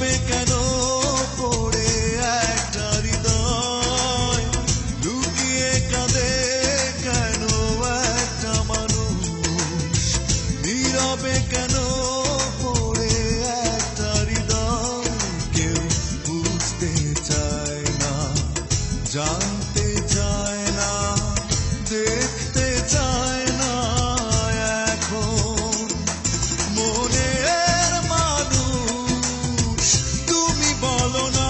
নীরবে কেন পড়ে একটা হৃদয়, লুকিয়ে কাঁদে কেন একটা মানুষ, নীরবে কেন পড়ে একটা হৃদয়, কেউ বুঝতে চায় না, জানতে চায় না, দেখতে চায় না এখন। মনের মানুষ তুমি বলো না,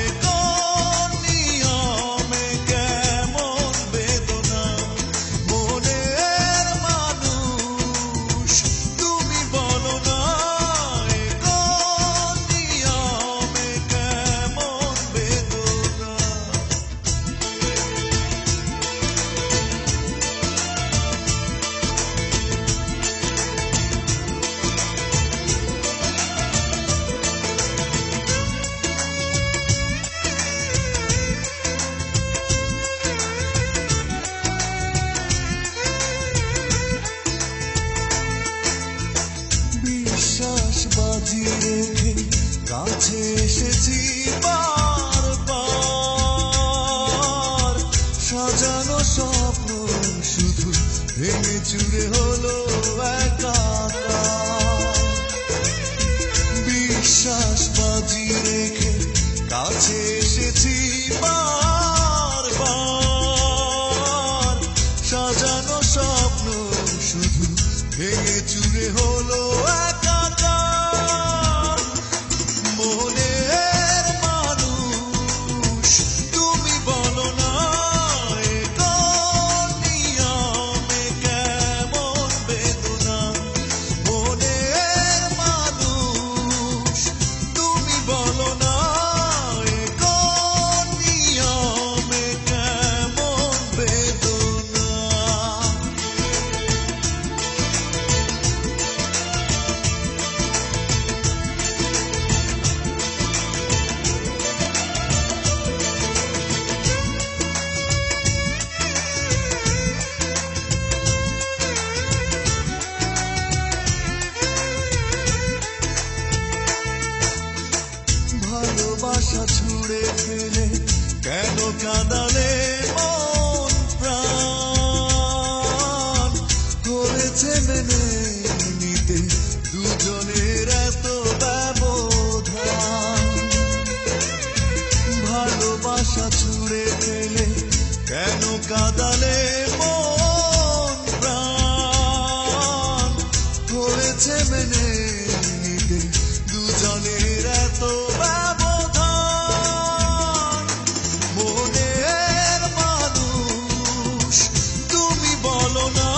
এ কোন নিয়মে কেমন বেদনা। মনের মানুষ তুমি বলো না, এ কোন নিয়মে কেমন বেদনা। বিশ্বাস বাজি রেখে কাছে এসেছি বারবার, সাজানো স্বপ্ন শুধু ভেঙে চুরে হলো একাকার। বিশ্বাস বাজি রেখে কাছে এসেছি বারবার, সাজানো স্বপ্ন শুধু ভেঙে চুরে হলো একাকার। মনের মানুষ তুমি বলো না, এ কোন নিয়মে কেমন বেদনা। মনের মানুষ তুমি বলো না, এ কোন নিয়মে কেমন বেদনা। ভালোবাসা ছুড়ে ফেলে কেন কাঁদালে মন প্রাণ, হয়েছে মেনে নিতে দুজনের এত ব্যবধান। ভালোবাসা ছুড়ে ফেলে কেন কাঁদালে মন প্রাণ, হয়েছে মেনে নিতে দুজনের এত ব্যবধান। মনের মানুষ তুমি বলো না,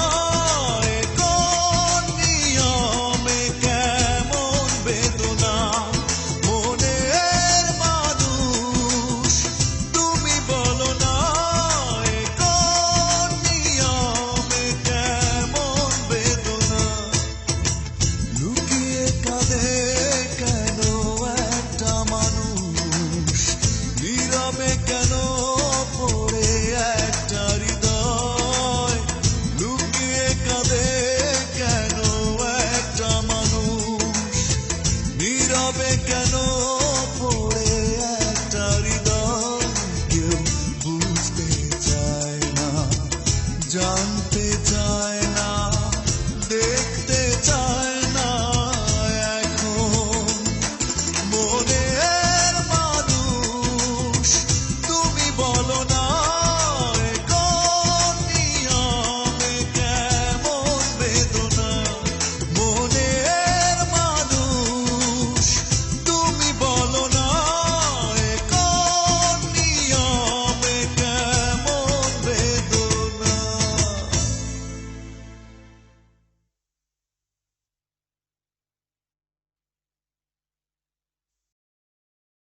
এ কোন নিয়মে কেমন বেদনা। মনের মানুষ তুমি বলো না, এ কোন নিয়মে কেমন বেদনা। লুকিয়ে কাঁদে কেন একটা মানুষ, নীরবে কেন পড়ে একটা হৃদয়, লুকিয়ে কাঁদে কেন একটা মানুষ, নীরবে কেন